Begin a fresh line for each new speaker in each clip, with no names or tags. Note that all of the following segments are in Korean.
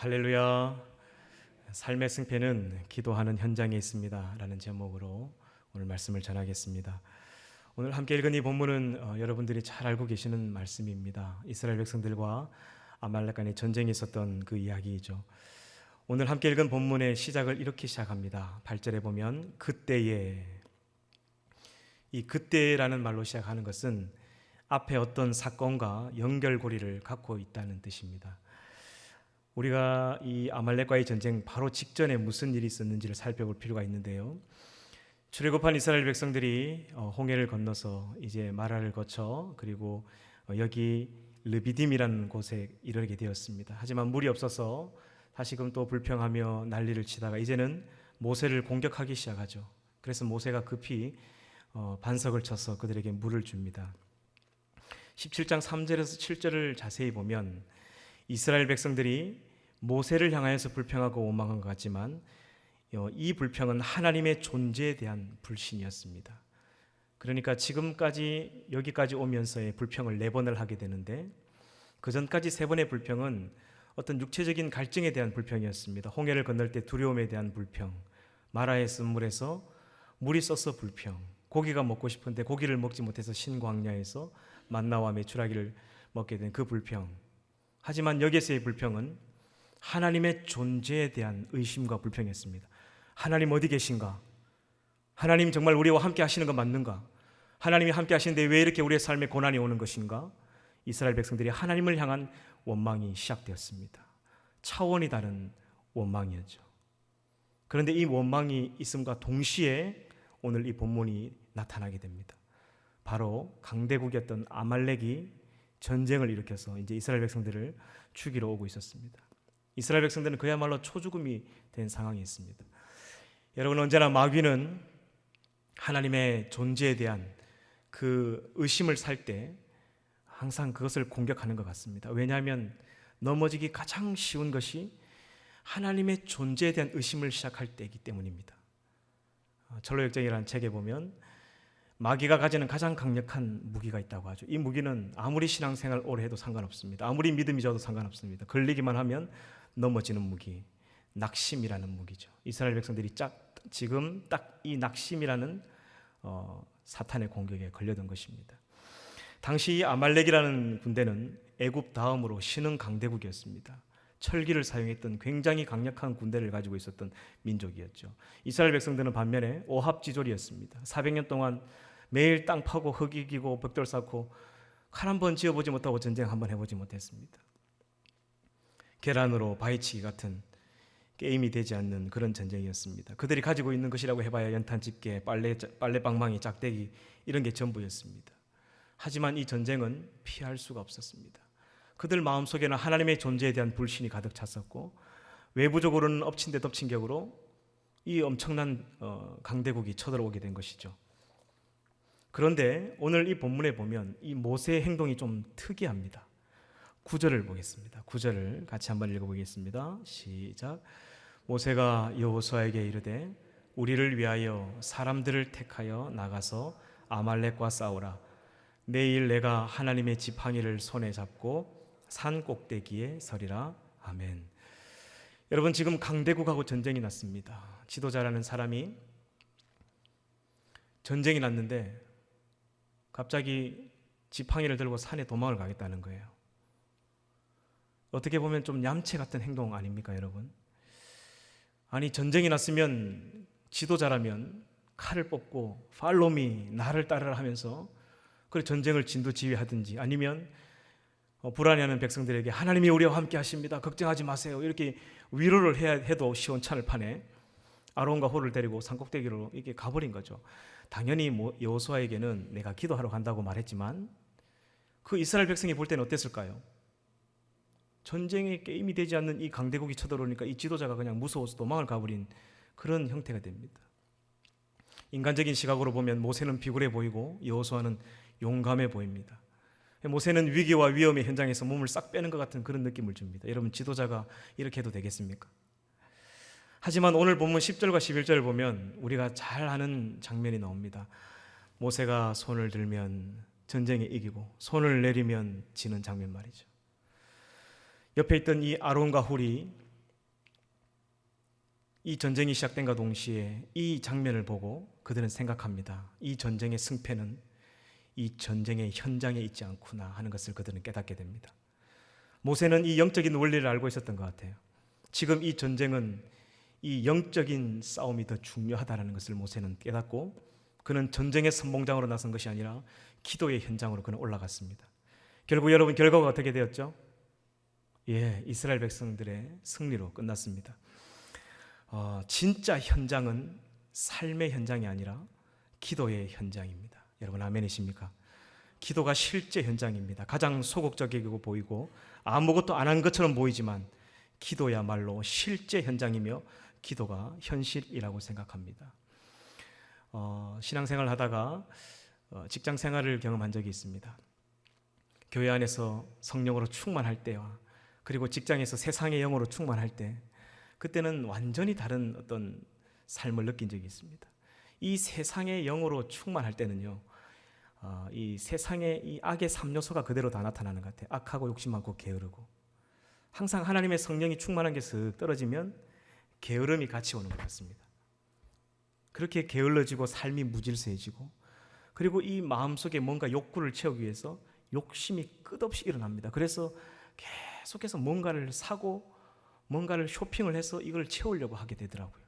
할렐루야. 삶의 승패는 기도하는 현장에 있습니다 라는 제목으로 오늘 말씀을 전하겠습니다. 오늘 함께 읽은 이 본문은 여러분들이 잘 알고 계시는 말씀입니다. 이스라엘 백성들과 아말렉 간의 전쟁이 있었던 그 이야기이죠. 오늘 함께 읽은 본문의 시작을 이렇게 시작합니다. 8절에 보면 그때에, 이 그때라는 말로 시작하는 것은 앞에 어떤 사건과 연결고리를 갖고 있다는 뜻입니다. 우리가 이 아말렉과의 전쟁 바로 직전에 무슨 일이 있었는지를 살펴볼 필요가 있는데요. 출애굽한 이스라엘 백성들이 홍해를 건너서 이제 마라를 거쳐 그리고 여기 르비딤이라는 곳에 이르게 되었습니다. 하지만 물이 없어서 다시금 또 불평하며 난리를 치다가 이제는 모세를 공격하기 시작하죠. 그래서 모세가 급히 반석을 쳐서 그들에게 물을 줍니다. 17장 3절에서 7절을 자세히 보면 이스라엘 백성들이 모세를 향하여서 불평하고 원망한 것 같지만 이 불평은 하나님의 존재에 대한 불신이었습니다. 그러니까 지금까지 여기까지 오면서의 불평을 4번을 하게 되는데 그 전까지 3번의 불평은 어떤 육체적인 갈증에 대한 불평이었습니다. 홍해를 건널 때 두려움에 대한 불평, 마라의 쓴물에서 물이 써서 불평, 고기가 먹고 싶은데 고기를 먹지 못해서 신광야에서 만나와 메추라기를 먹게 된 그 불평. 하지만 여기에서의 불평은 하나님의 존재에 대한 의심과 불평이었습니다. 하나님 어디 계신가? 하나님 정말 우리와 함께 하시는 거 맞는가? 하나님이 함께 하시는데 왜 이렇게 우리의 삶에 고난이 오는 것인가? 이스라엘 백성들이 하나님을 향한 원망이 시작되었습니다. 차원이 다른 원망이었죠. 그런데 이 원망이 있음과 동시에 오늘 이 본문이 나타나게 됩니다. 바로 강대국이었던 아말렉이 전쟁을 일으켜서 이제 이스라엘 백성들을 죽이러 오고 있었습니다. 이스라엘 백성들은 그야말로 초죽음이 된 상황이 있습니다. 여러분, 언제나 마귀는 하나님의 존재에 대한 그 의심을 살 때 항상 그것을 공격하는 것 같습니다. 왜냐하면 넘어지기 가장 쉬운 것이 하나님의 존재에 대한 의심을 시작할 때이기 때문입니다. 철로역정이라는 책에 보면 마귀가 가지는 가장 강력한 무기가 있다고 하죠. 이 무기는 아무리 신앙생활 오래 해도 상관없습니다. 아무리 믿음이 져도 상관없습니다. 걸리기만 하면 넘어지는 무기, 낙심이라는 무기죠. 이스라엘 백성들이 지금 딱 이 낙심이라는 사탄의 공격에 걸려든 것입니다. 당시 이 아말렉이라는 군대는 애굽 다음으로 신흥 강대국이었습니다. 철기를 사용했던 굉장히 강력한 군대를 가지고 있었던 민족이었죠. 이스라엘 백성들은 반면에 오합지졸이었습니다. 400년 동안 매일 땅 파고 흙 이기고 벽돌 쌓고 칼 한 번 지어보지 못하고 전쟁 한 번 해보지 못했습니다. 계란으로 바위치기 같은 게임이 되지 않는 그런 전쟁이었습니다. 그들이 가지고 있는 것이라고 해봐야 연탄 집게, 빨래방망이, 짝대기 이런 게 전부였습니다. 하지만 이 전쟁은 피할 수가 없었습니다. 그들 마음속에는 하나님의 존재에 대한 불신이 가득 찼었고 외부적으로는 엎친 데 덮친 격으로 이 엄청난 강대국이 쳐들어오게 된 것이죠. 그런데 오늘 이 본문에 보면 이 모세의 행동이 좀 특이합니다. 9절을 보겠습니다. 9절을 같이 한번 읽어보겠습니다. 시작. 모세가 여호수아에게 이르되 우리를 위하여 사람들을 택하여 나가서 아말렉과 싸우라. 내일 내가 하나님의 지팡이를 손에 잡고 산 꼭대기에 서리라. 아멘. 여러분, 지금 강대국하고 전쟁이 났습니다. 지도자라는 사람이 전쟁이 났는데 갑자기 지팡이를 들고 산에 도망을 가겠다는 거예요. 어떻게 보면 좀 얌체 같은 행동 아닙니까, 여러분? 아니, 전쟁이 났으면 지도자라면 칼을 뽑고 팔로미, 나를 따르라 하면서 그래 전쟁을 진두지휘하든지 아니면 불안해하는 백성들에게 하나님이 우리와 함께 하십니다. 걱정하지 마세요. 이렇게 위로를 해도 시원찮을 판에 아론과 홀을 데리고 산꼭대기로 이렇게 가버린 거죠. 당연히 여호수아에게는 내가 기도하러 간다고 말했지만 그 이스라엘 백성이 볼 때는 어땠을까요? 전쟁에 게임이 되지 않는 이 강대국이 쳐들어오니까 이 지도자가 그냥 무서워서 도망을 가버린 그런 형태가 됩니다. 인간적인 시각으로 보면 모세는 비굴해 보이고 여호수아는 용감해 보입니다. 모세는 위기와 위험의 현장에서 몸을 싹 빼는 것 같은 그런 느낌을 줍니다. 여러분, 지도자가 이렇게 해도 되겠습니까? 하지만 오늘 본문 10절과 11절을 보면 우리가 잘 아는 장면이 나옵니다. 모세가 손을 들면 전쟁에 이기고 손을 내리면 지는 장면 말이죠. 옆에 있던 이 아론과 훌이 이 전쟁이 시작된과 동시에 이 장면을 보고 그들은 생각합니다. 이 전쟁의 승패는 이 전쟁의 현장에 있지 않구나 하는 것을 그들은 깨닫게 됩니다. 모세는 이 영적인 원리를 알고 있었던 것 같아요. 지금 이 전쟁은 이 영적인 싸움이 더 중요하다는 것을 모세는 깨닫고 그는 전쟁의 선봉장으로 나선 것이 아니라 기도의 현장으로 그는 올라갔습니다. 결국 여러분 결과가 어떻게 되었죠? 이스라엘 백성들의 승리로 끝났습니다. 진짜 현장은 삶의 현장이 아니라 기도의 현장입니다. 여러분 아멘이십니까? 기도가 실제 현장입니다. 가장 소극적이고 보이고 아무것도 안 한 것처럼 보이지만 기도야말로 실제 현장이며 기도가 현실이라고 생각합니다. 신앙생활을 하다가 직장 생활을 경험한 적이 있습니다. 교회 안에서 성령으로 충만할 때와 그리고 직장에서 세상의 영으로 충만할 때 그때는 완전히 다른 어떤 삶을 느낀 적이 있습니다. 이 세상의 영으로 충만할 때는요, 이 세상의 이 악의 3요소가 그대로 다 나타나는 것 같아요. 악하고 욕심 많고 게으르고 항상 하나님의 성령이 충만한 게 쓱 떨어지면 게으름이 같이 오는 것 같습니다. 그렇게 게을러지고 삶이 무질서해지고 그리고 이 마음속에 뭔가 욕구를 채우기 위해서 욕심이 끝없이 일어납니다. 그래서 계속해서 뭔가를 사고 뭔가를 쇼핑을 해서 이걸 채우려고 하게 되더라고요.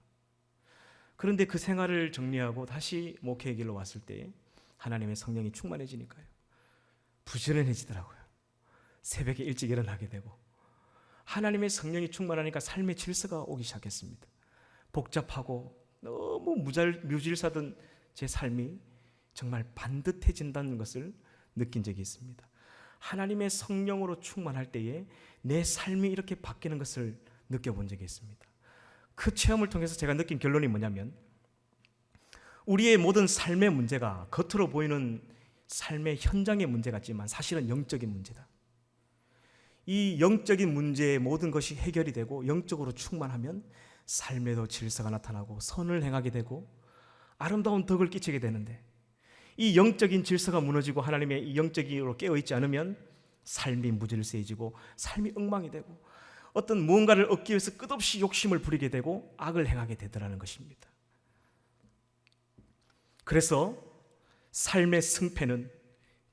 그런데 그 생활을 정리하고 다시 목회의 길로 왔을 때 하나님의 성령이 충만해지니까요, 부지런해지더라고요. 새벽에 일찍 일어나게 되고 하나님의 성령이 충만하니까 삶의 질서가 오기 시작했습니다. 복잡하고 너무 무질서던 제 삶이 정말 반듯해진다는 것을 느낀 적이 있습니다. 하나님의 성령으로 충만할 때에 내 삶이 이렇게 바뀌는 것을 느껴본 적이 있습니다. 그 체험을 통해서 제가 느낀 결론이 뭐냐면 우리의 모든 삶의 문제가 겉으로 보이는 삶의 현장의 문제 같지만 사실은 영적인 문제다. 이 영적인 문제의 모든 것이 해결이 되고 영적으로 충만하면 삶에도 질서가 나타나고 선을 행하게 되고 아름다운 덕을 끼치게 되는데 이 영적인 질서가 무너지고 하나님의 이 영적으로 깨어있지 않으면 삶이 무질서해지고 삶이 엉망이 되고 어떤 무언가를 얻기 위해서 끝없이 욕심을 부리게 되고 악을 행하게 되더라는 것입니다. 그래서 삶의 승패는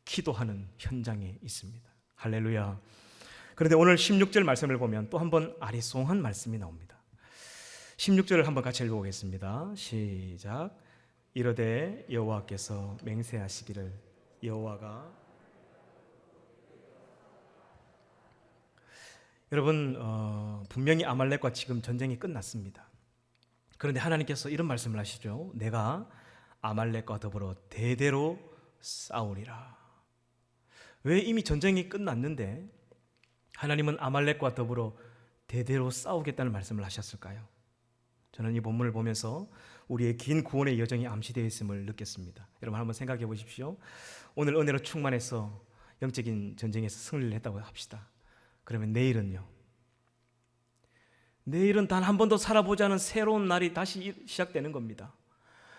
기도하는 현장에 있습니다. 할렐루야. 그런데 오늘 16절 말씀을 보면 또 한 번 아리송한 말씀이 나옵니다. 16절을 한번 같이 읽어보겠습니다. 시작. 이르되 여호와께서 맹세하시기를 여호와가 여러분 분명히 아말렉과 지금 전쟁이 끝났습니다. 그런데 하나님께서 이런 말씀을 하시죠. 내가 아말렉과 더불어 대대로 싸우리라. 왜 이미 전쟁이 끝났는데 하나님은 아말렉과 더불어 대대로 싸우겠다는 말씀을 하셨을까요? 저는 이 본문을 보면서 우리의 긴 구원의 여정이 암시되어 있음을 느꼈습니다. 여러분 한번 생각해 보십시오. 오늘 은혜로 충만해서 영적인 전쟁에서 승리를 했다고 합시다. 그러면 내일은요? 내일은 단 한 번도 살아보지 않은 새로운 날이 다시 시작되는 겁니다.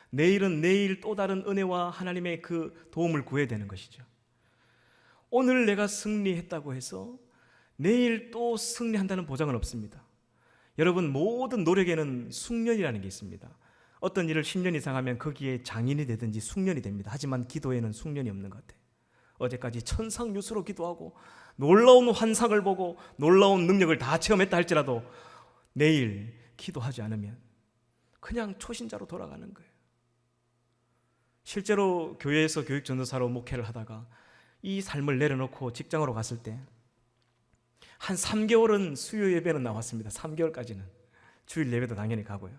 내일은 내일 또 다른 은혜와 하나님의 그 도움을 구해야 되는 것이죠. 오늘 내가 승리했다고 해서 내일 또 승리한다는 보장은 없습니다. 여러분 모든 노력에는 숙련이라는 게 있습니다. 어떤 일을 10년 이상 하면 거기에 장인이 되든지 숙련이 됩니다. 하지만 기도에는 숙련이 없는 것 같아요. 어제까지 천상유수로 기도하고 놀라운 환상을 보고 놀라운 능력을 다 체험했다 할지라도 내일 기도하지 않으면 그냥 초신자로 돌아가는 거예요. 실제로 교회에서 교육전도사로 목회를 하다가 이 삶을 내려놓고 직장으로 갔을 때 한 3개월은 수요 예배는 나왔습니다. 3개월까지는 주일 예배도 당연히 가고요.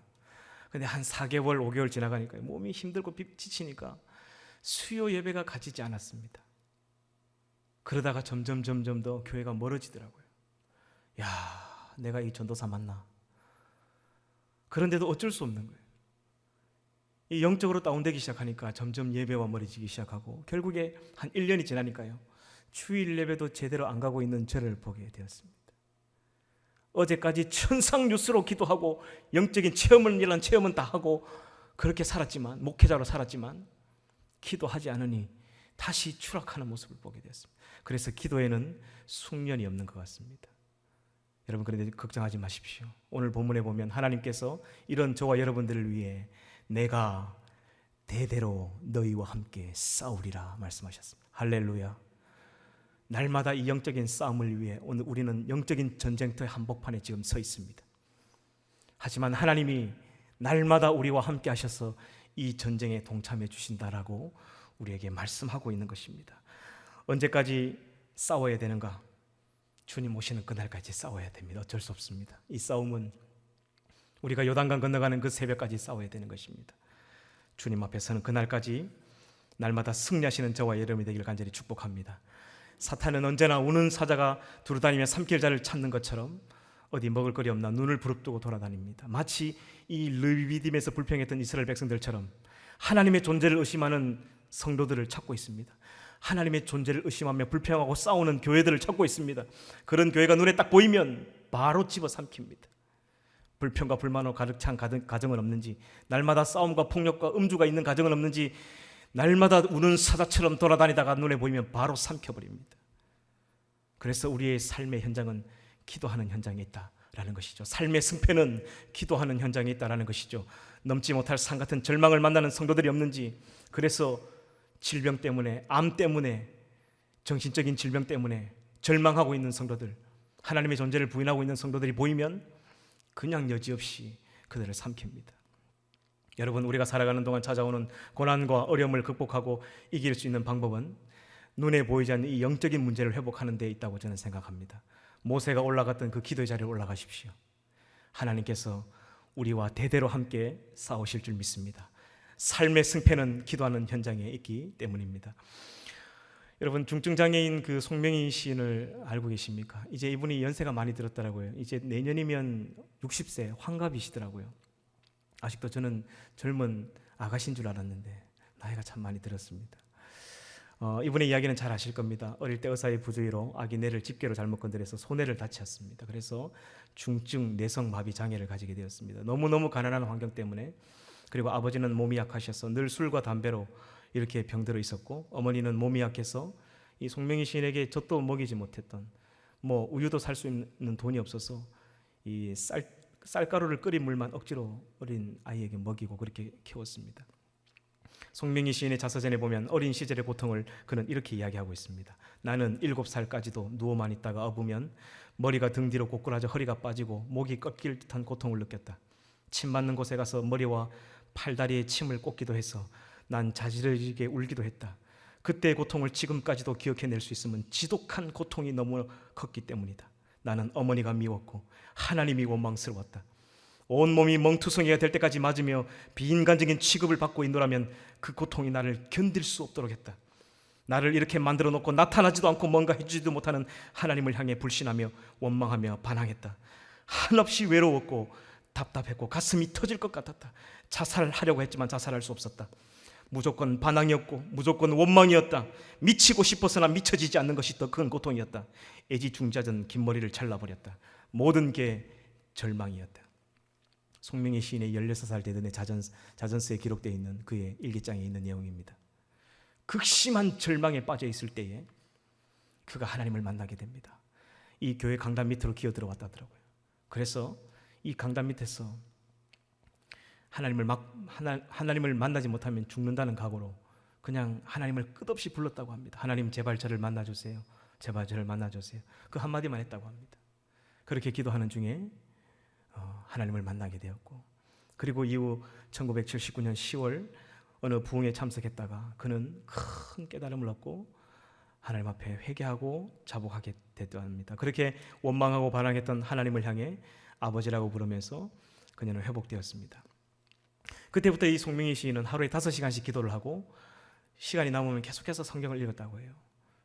근데 한 4개월, 5개월 지나가니까 몸이 힘들고 지치니까 수요 예배가 가지지 않았습니다. 그러다가 점점 더 교회가 멀어지더라고요. 야, 내가 이 전도사 맞나? 그런데도 어쩔 수 없는 거예요. 이 영적으로 다운되기 시작하니까 점점 예배와 멀어지기 시작하고 결국에 한 1년이 지나니까요. 주일 예배도 제대로 안 가고 있는 저를 보게 되었습니다. 어제까지 천상뉴스로 기도하고 영적인 체험은 다 하고 그렇게 살았지만 목회자로 살았지만 기도하지 않으니 다시 추락하는 모습을 보게 되었습니다. 그래서 기도에는 숙련이 없는 것 같습니다. 여러분, 그런데 걱정하지 마십시오. 오늘 본문에 보면 하나님께서 이런 저와 여러분들을 위해 내가 대대로 너희와 함께 싸우리라 말씀하셨습니다. 할렐루야. 날마다 이 영적인 싸움을 위해 오늘 우리는 영적인 전쟁터의 한복판에 지금 서 있습니다. 하지만 하나님이 날마다 우리와 함께 하셔서 이 전쟁에 동참해 주신다라고 우리에게 말씀하고 있는 것입니다. 언제까지 싸워야 되는가? 주님 오시는 그날까지 싸워야 됩니다. 어쩔 수 없습니다. 이 싸움은 우리가 요단강 건너가는 그 새벽까지 싸워야 되는 것입니다. 주님 앞에 서는 그날까지 날마다 승리하시는 저와 여러분이 되기를 간절히 축복합니다. 사탄은 언제나 우는 사자가 두루다니며 삼킬 자를 찾는 것처럼 어디 먹을 거리 없나 눈을 부릅뜨고 돌아다닙니다. 마치 이 르비딤에서 불평했던 이스라엘 백성들처럼 하나님의 존재를 의심하는 성도들을 찾고 있습니다. 하나님의 존재를 의심하며 불평하고 싸우는 교회들을 찾고 있습니다. 그런 교회가 눈에 딱 보이면 바로 집어삼킵니다. 불평과 불만으로 가득 찬 가정은 없는지, 날마다 싸움과 폭력과 음주가 있는 가정은 없는지, 날마다 우는 사자처럼 돌아다니다가 눈에 보이면 바로 삼켜버립니다. 그래서 우리의 삶의 현장은 기도하는 현장에 있다라는 것이죠. 삶의 승패는 기도하는 현장에 있다라는 것이죠. 넘지 못할 산 같은 절망을 만나는 성도들이 없는지, 그래서 질병 때문에, 암 때문에, 정신적인 질병 때문에 절망하고 있는 성도들, 하나님의 존재를 부인하고 있는 성도들이 보이면 그냥 여지없이 그들을 삼킵니다. 여러분, 우리가 살아가는 동안 찾아오는 고난과 어려움을 극복하고 이길 수 있는 방법은 눈에 보이지 않는 이 영적인 문제를 회복하는 데 있다고 저는 생각합니다. 모세가 올라갔던 그 기도의 자리에 올라가십시오. 하나님께서 우리와 대대로 함께 싸우실 줄 믿습니다. 삶의 승패는 기도하는 현장에 있기 때문입니다. 여러분, 중증장애인 그 송명희 시인을 알고 계십니까? 이제 이분이 연세가 많이 들었더라고요. 이제 내년이면 60세 환갑이시더라고요. 아직도 저는 젊은 아가씨인 줄 알았는데 나이가 참 많이 들었습니다. 이분의 이야기는 잘 아실 겁니다. 어릴 때 의사의 부주의로 아기 뇌를 집게로 잘못 건드려서 소뇌를 다쳤습니다. 그래서 중증 내성마비 장애를 가지게 되었습니다. 너무너무 가난한 환경 때문에, 그리고 아버지는 몸이 약하셔서 늘 술과 담배로 이렇게 병들어 있었고, 어머니는 몸이 약해서 이 송명희 시인에게 젖도 먹이지 못했던, 우유도 살 수 있는 돈이 없어서 이 쌀가루를 끓인 물만 억지로 어린 아이에게 먹이고 그렇게 키웠습니다. 송명희 시인의 자서전에 보면 어린 시절의 고통을 그는 이렇게 이야기하고 있습니다. 나는 7살까지도 누워만 있다가 업으면 머리가 등 뒤로 고꾸라져 허리가 빠지고 목이 꺾일 듯한 고통을 느꼈다. 침 맞는 곳에 가서 머리와 팔다리에 침을 꽂기도 해서 난 자지러지게 울기도 했다. 그때의 고통을 지금까지도 기억해낼 수 있으면 지독한 고통이 너무 컸기 때문이다. 나는 어머니가 미웠고 하나님이 원망스러웠다. 온몸이 멍투성이가 될 때까지 맞으며 비인간적인 취급을 받고 있노라면 그 고통이 나를 견딜 수 없도록 했다. 나를 이렇게 만들어 놓고 나타나지도 않고 뭔가 해주지도 못하는 하나님을 향해 불신하며 원망하며 반항했다. 한없이 외로웠고 답답했고 가슴이 터질 것 같았다. 자살하려고 했지만 자살할 수 없었다. 무조건 반항이었고 무조건 원망이었다. 미치고 싶어서나 미쳐지지 않는 것이 더 큰 고통이었다. 애지중지하던 긴 머리를 잘라버렸다. 모든 게 절망이었다. 송명희 시인의 16살 되던 해 자전서에 기록되어 있는 그의 일기장에 있는 내용입니다. 극심한 절망에 빠져 있을 때에 그가 하나님을 만나게 됩니다. 이 교회 강단 밑으로 기어 들어왔다더라고요. 그래서 이 강단 밑에서 하나님을 만나지 못하면 죽는다는 각오로 그냥 하나님을 끝없이 불렀다고 합니다. 하나님, 제발 저를 만나주세요. 제발 저를 만나주세요. 그 한마디만 했다고 합니다. 그렇게 기도하는 중에 하나님을 만나게 되었고, 그리고 이후 1979년 10월 어느 부흥에 참석했다가 그는 큰 깨달음을 얻고 하나님 앞에 회개하고 자복하게 됐답니다. 그렇게 원망하고 반항했던 하나님을 향해 아버지라고 부르면서 그녀는 회복되었습니다. 그때부터 이 송명희 시인은 하루에 5시간씩 기도를 하고 시간이 남으면 계속해서 성경을 읽었다고 해요.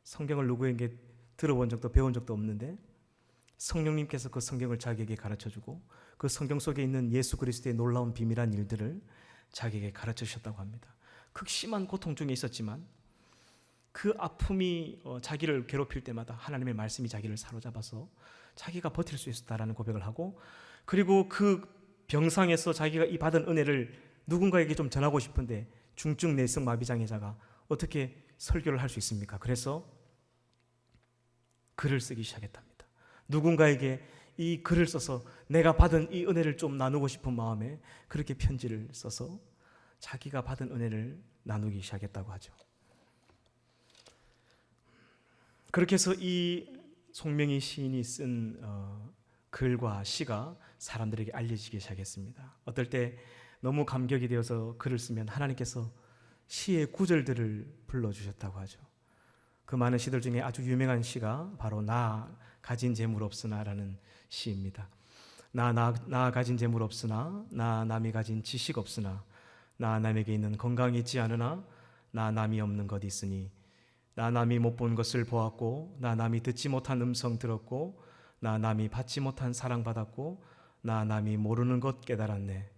성경을 누구에게 들어본 적도 배운 적도 없는데 성령님께서 그 성경을 자기에게 가르쳐주고 그 성경 속에 있는 예수 그리스도의 놀라운 비밀한 일들을 자기에게 가르쳐 주셨다고 합니다. 극심한 고통 중에 있었지만 그 아픔이 자기를 괴롭힐 때마다 하나님의 말씀이 자기를 사로잡아서 자기가 버틸 수 있었다라는 고백을 하고, 그리고 그 병상에서 자기가 이 받은 은혜를 누군가에게 좀 전하고 싶은데 중증 내성 마비 장애자가 어떻게 설교를 할 수 있습니까? 그래서 글을 쓰기 시작했답니다. 누군가에게 이 글을 써서 내가 받은 이 은혜를 좀 나누고 싶은 마음에 그렇게 편지를 써서 자기가 받은 은혜를 나누기 시작했다고 하죠. 그렇게 해서 이 송명희 시인이 쓴 글과 시가 사람들에게 알려지기 시작했습니다. 어떨 때 너무 감격이 되어서 글을 쓰면 하나님께서 시의 구절들을 불러주셨다고 하죠. 그 많은 시들 중에 아주 유명한 시가 바로 나 가진 재물 없으나라는 시입니다. 나 가진 재물 없으나, 나 남이 가진 지식 없으나, 나 남에게 있는 건강이 있지 않으나, 나 남이 없는 것 있으니, 나 남이 못 본 것을 보았고, 나 남이 듣지 못한 음성 들었고, 나 남이 받지 못한 사랑 받았고, 나 남이 모르는 것 깨달았네.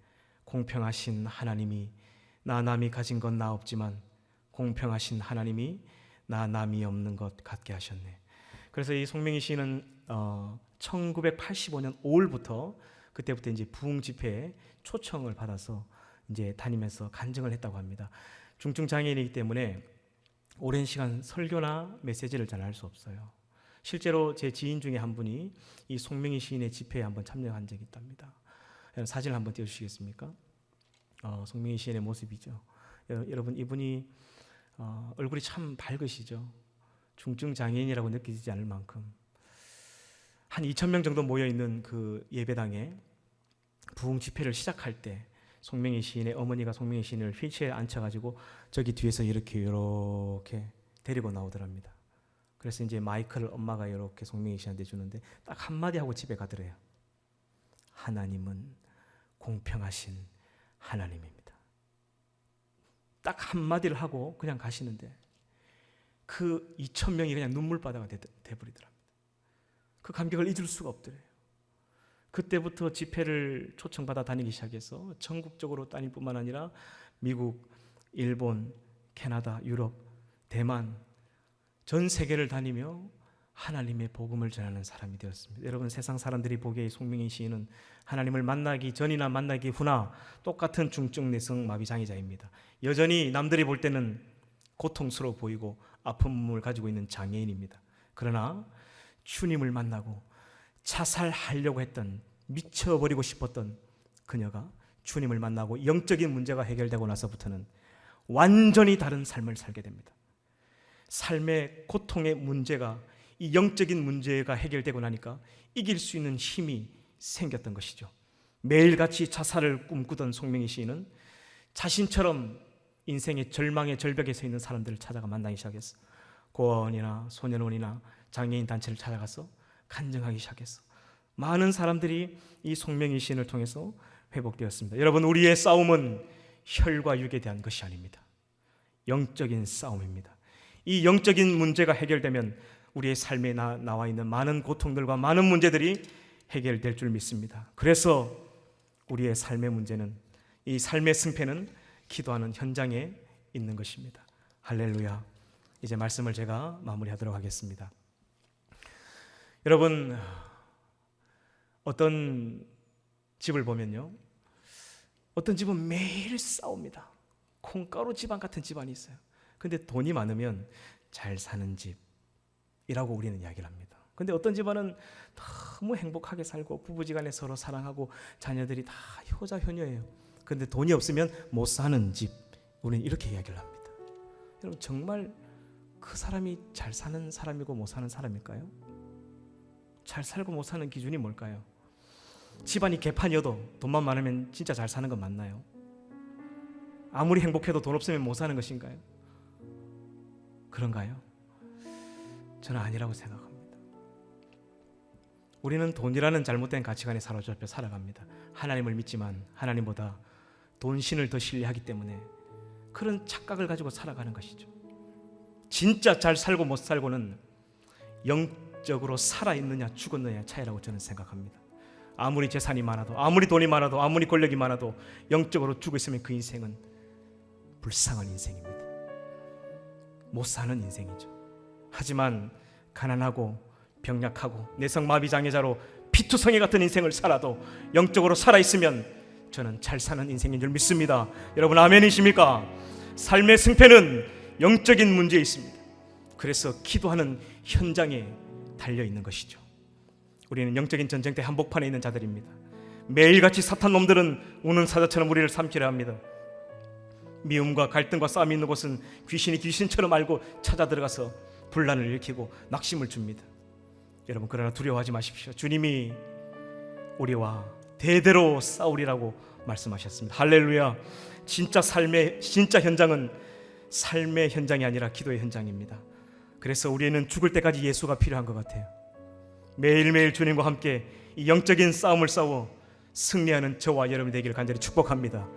공평하신 하나님이 나 남이 가진 건 나 없지만 공평하신 하나님이 나 남이 없는 것 같게 하셨네. 그래서 이 송명희 시인은 1985년 5월부터 그때부터 이제 부흥 집회에 초청을 받아서 이제 다니면서 간증을 했다고 합니다. 중증 장애인이기 때문에 오랜 시간 설교나 메시지를 잘 할 수 없어요. 실제로 제 지인 중에 한 분이 이 송명희 시인의 집회에 한번 참여한 적이 있답니다. 사진을 한번 띄워주시겠습니까? 송명희 시인의 모습이죠. 여러분 이분이 얼굴이 참 밝으시죠. 중증 장애인이라고 느끼지 않을 만큼 한 2,000명 정도 모여 있는 그 예배당에 부흥 집회를 시작할 때 송명희 시인의 어머니가 송명희 시인을 휠체어에 앉혀가지고 저기 뒤에서 이렇게 데리고 나오더랍니다. 그래서 이제 마이크를 엄마가 이렇게 송명희 씨한테 주는데 딱 한마디 하고 집에 가더래요. 하나님은 공평하신 하나님입니다. 딱 한마디를 하고 그냥 가시는데 그 2,000명이 그냥 눈물바다가 돼버리더랍니다. 그 감격을 잊을 수가 없더래요. 그때부터 집회를 초청받아 다니기 시작해서 전국적으로 다닐 뿐만 아니라 미국, 일본, 캐나다, 유럽, 대만 전 세계를 다니며 하나님의 복음을 전하는 사람이 되었습니다. 여러분 세상 사람들이 보기에 송명희 시인은 하나님을 만나기 전이나 만나기 후나 똑같은 중증 내성 마비 장애자입니다. 여전히 남들이 볼 때는 고통스러워 보이고 아픔을 가지고 있는 장애인입니다. 그러나 주님을 만나고 자살하려고 했던 미쳐버리고 싶었던 그녀가 주님을 만나고 영적인 문제가 해결되고 나서부터는 완전히 다른 삶을 살게 됩니다. 삶의 고통의 문제가 이 영적인 문제가 해결되고 나니까 이길 수 있는 힘이 생겼던 것이죠. 매일같이 자살을 꿈꾸던 송명희 시인은 자신처럼 인생의 절망의 절벽에 서 있는 사람들을 찾아가 만나기 시작했어. 고아원이나 소년원이나 장애인 단체를 찾아가서 간증하기 시작했어. 많은 사람들이 이 송명희 시인을 통해서 회복되었습니다. 여러분 우리의 싸움은 혈과 육에 대한 것이 아닙니다. 영적인 싸움입니다. 이 영적인 문제가 해결되면 우리의 삶에 나와 있는 많은 고통들과 많은 문제들이 해결될 줄 믿습니다. 그래서 우리의 삶의 문제는 이 삶의 승패는 기도하는 현장에 있는 것입니다. 할렐루야. 이제 말씀을 제가 마무리하도록 하겠습니다. 여러분 어떤 집을 보면요, 어떤 집은 매일 싸웁니다. 콩가루 집안 같은 집안이 있어요. 근데 돈이 많으면 잘 사는 집이라고 우리는 이야기를 합니다. 근데 어떤 집안은 너무 행복하게 살고 부부지간에 서로 사랑하고 자녀들이 다 효자효녀예요. 근데 돈이 없으면 못 사는 집, 우리는 이렇게 이야기를 합니다. 여러분 정말 그 사람이 잘 사는 사람이고 못 사는 사람일까요? 잘 살고 못 사는 기준이 뭘까요? 집안이 개판이어도 돈만 많으면 진짜 잘 사는 건 맞나요? 아무리 행복해도 돈 없으면 못 사는 것인가요? 그런가요? 저는 아니라고 생각합니다. 우리는 돈이라는 잘못된 가치관에 사로잡혀 살아갑니다. 하나님을 믿지만 하나님보다 돈신을 더 신뢰하기 때문에 그런 착각을 가지고 살아가는 것이죠. 진짜 잘 살고 못 살고는 영적으로 살아있느냐 죽었느냐 차이라고 저는 생각합니다. 아무리 재산이 많아도, 아무리 돈이 많아도, 아무리 권력이 많아도 영적으로 죽어 있으면 그 인생은 불쌍한 인생입니다. 못 사는 인생이죠. 하지만 가난하고 병약하고 내성마비 장애자로 피투성이 같은 인생을 살아도 영적으로 살아있으면 저는 잘 사는 인생인 줄 믿습니다. 여러분 아멘이십니까? 삶의 승패는 영적인 문제에 있습니다. 그래서 기도하는 현장에 달려있는 것이죠. 우리는 영적인 전쟁터 한복판에 있는 자들입니다. 매일같이 사탄 놈들은 우는 사자처럼 우리를 삼키려 합니다. 미움과 갈등과 싸움이 있는 곳은 귀신이 귀신처럼 알고 찾아 들어가서 분란을 일으키고 낙심을 줍니다. 여러분, 그러나 두려워하지 마십시오. 주님이 우리와 대대로 싸우리라고 말씀하셨습니다. 할렐루야. 진짜 현장은 삶의 현장이 아니라 기도의 현장입니다. 그래서 우리는 죽을 때까지 예수가 필요한 것 같아요. 매일매일 주님과 함께 이 영적인 싸움을 싸워 승리하는 저와 여러분이 되기를 간절히 축복합니다.